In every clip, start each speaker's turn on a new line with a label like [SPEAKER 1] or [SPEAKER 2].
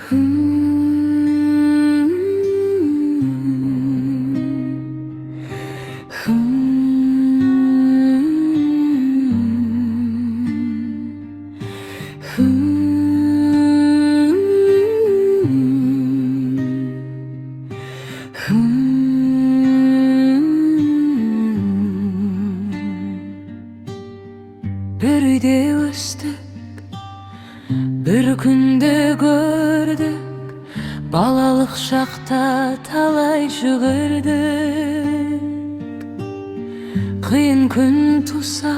[SPEAKER 1] Bir үйде өстік, бір күнде көрдік, балалық шақта талай жүгірдік. Қиын күн туса,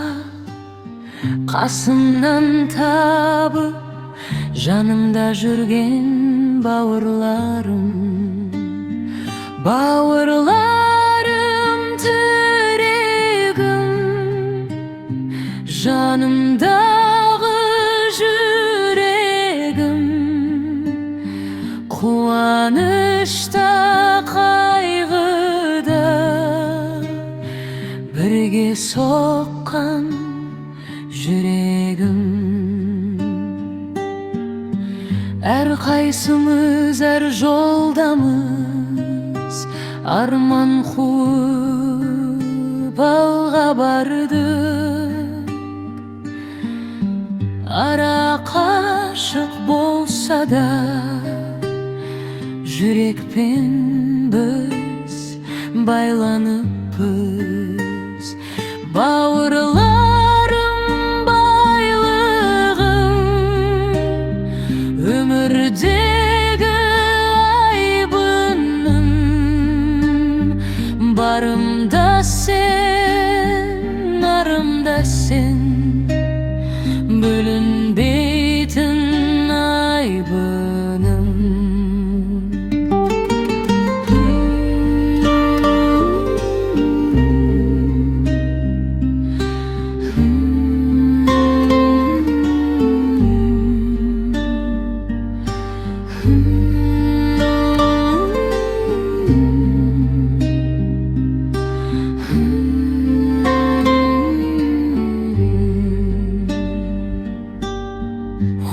[SPEAKER 1] қасымнан табып, жанымда жүрген бауырларым. Бауырларым, тірегім, жанымдағы жүрегім. Қуанышта, қайғыда бірге соққан жүрегім. Әр қайсымыз әр жолдамыз, арман қуып алға бардық. Ара қашық болса да, жүрекпен біз байланыппыз. Бауырларым, байлығым, өмірдегі айбыным. Барымда сен, нарымда сен, бөлінбейтін айбыным.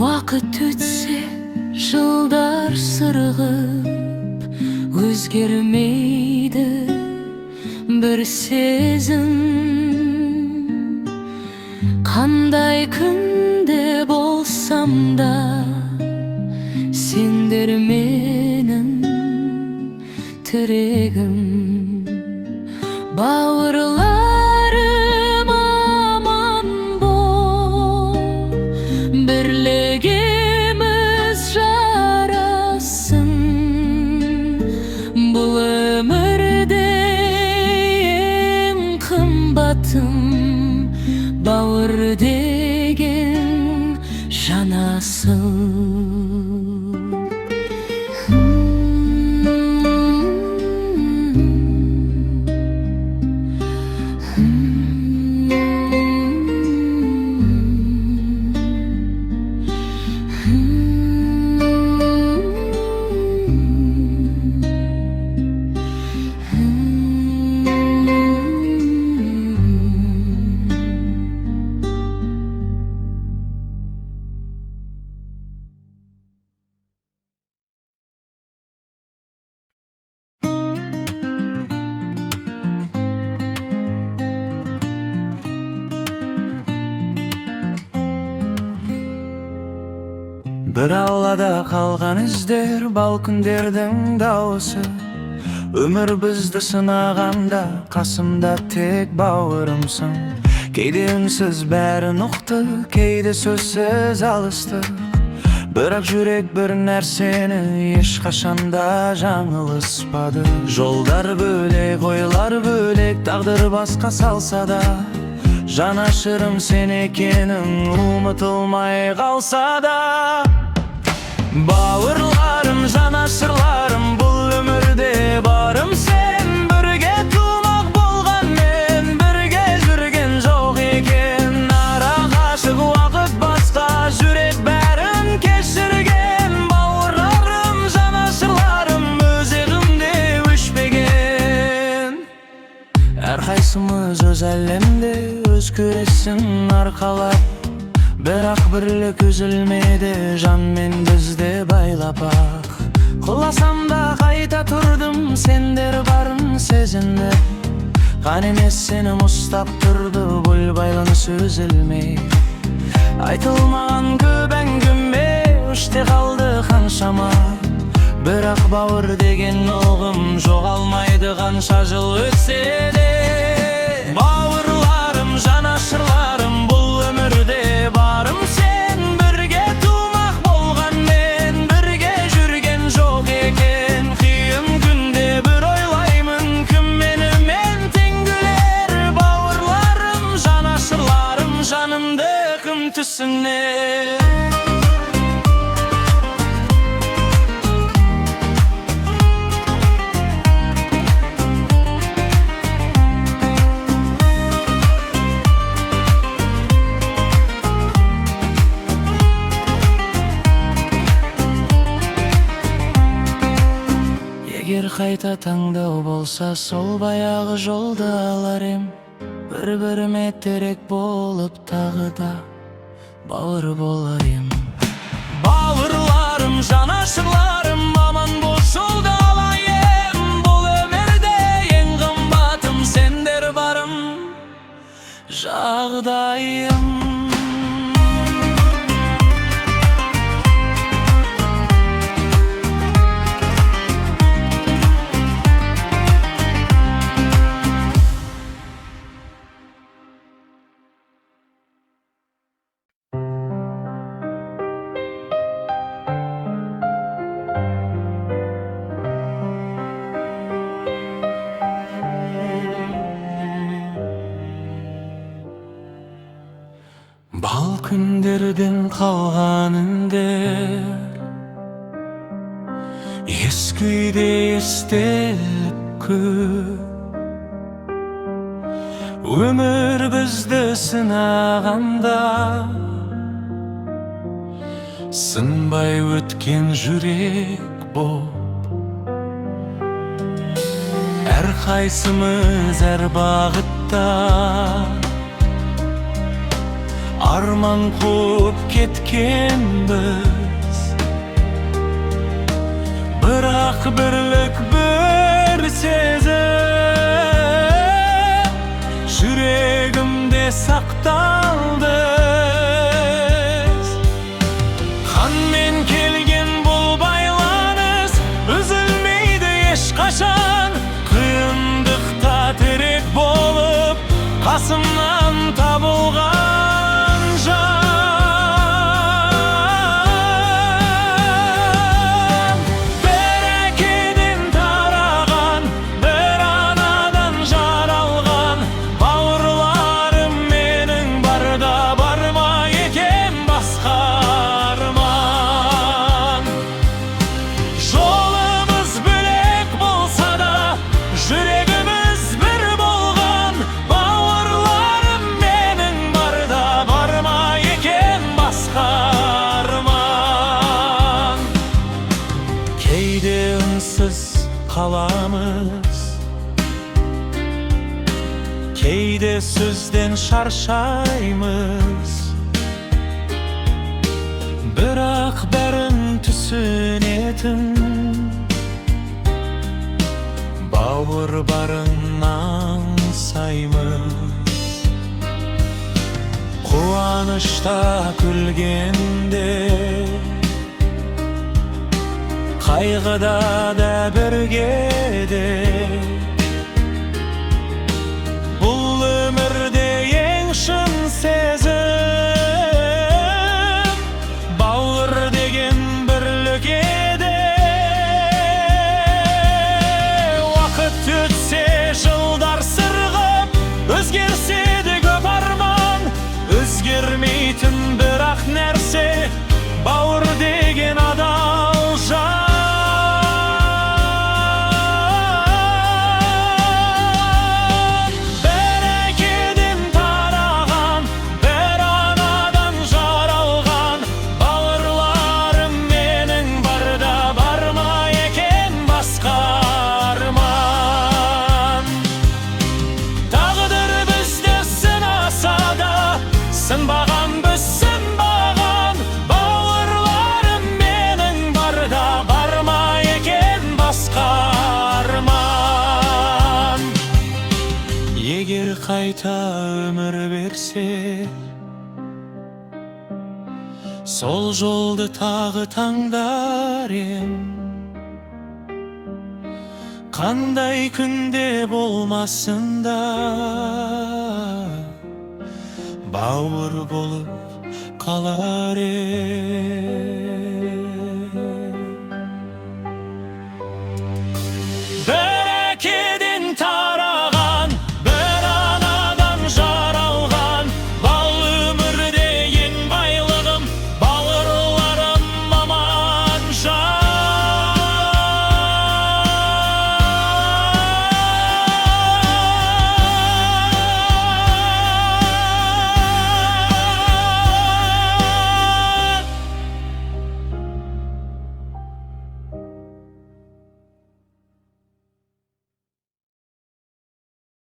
[SPEAKER 1] Уақыт өтсе, жылдар сырғып, өзгермейді бір сезім. Қандай күнде болсам да, сендер менің тірегім. Бауырларым, аман бол, бірлігіміз жарасын. Бұл өмірде ең қымбатым, бауыр деген жанасыл.
[SPEAKER 2] Бір аулада қалған іздер, бал күндердің дауысы. Өмір бізді сынағанда, қасымда тек бауырымсың. Кейде үнсіз бәрін ұқты, кейде сөзсіз алысты. Бірақ жүрек бір нәрсені ешқашанда жаңылыспады. Жолдар бөлек, ойлар бөлек, тағдыр басқа салса да, жанашырым сен екенің ұмытылмай қалса да. Бауырларым, жанашырларым, бұл өмірде барым сен. Бірге тумақ болғанмен, бірге жүрген жоқ екен. Ара қашық уақыт басқа, жүрек бәрін кешірген. Бауырларым, жанашырларым, өзегімде өшпеген. Әрқайсымыз өз әлемде, өз күресін арқалап, Бірақ бірлік үзілмеді, жанмен бізді байлап-ақ. Құласам да қайта тұрдым, сендер барын сезініп. Қан емес сенім ұстап тұрды, бұл байланыс үзілмей. Айтылмаған көп әңгіме, іште қалды қаншама. Бірақ бауыр деген ұғым жоғалмайды қанша жыл өтсе де. Бауырларым, жанашырларым, бұл өмірде барым сен. Бірге тумақ болғанмен, бірге жүрген жоқ екен. Қиын күнде бір ойлаймын, кім менімен тең күлер. Бауырларым, жанашырларым, жанымды кім түсінер. Егер қайта таңдау болса, сол баяғы жолды алар ем. Бір-біріме терек болып, тағы да бауыр болар ем. Бауырларым, жанашырларым, аман бол жолды алайым. Бұл өмірде ең қымбатым, сендер барым, жағдайым. Бал күндерден қалған үндер ескі үйде естелік көп. Өмір бізді сынағанда сынбай өткен жүрек боп. Әрқайсымыз әр бағытта арман қуып кеткенбіз. Бірақ бірлік бір сезім жүрегімде сақталды. Қанмен келген бұл байланыс үзілмейді ешқашан. Қиындықта терек болып қасымнан табылған. Қаламыз кейде сөзден шаршаймыз. Бірақ бәрін түсінетін бауыр барын аңсаймыз. Қуанышта күлгенде, қайғыда да біргеде. Бұл өмірде ең шын сезім бауыр деген бірлік еді. Уақыт өтсе жылдар сырғып, өзгерсе де көп арман. Өзгермейтін бірақ нәрсе бауыр деген адал жан. Сынбаған біз берсе, сол жолды тағы таңдар ем. Қандай күнде болмасын да, бауыр болып қалар ем.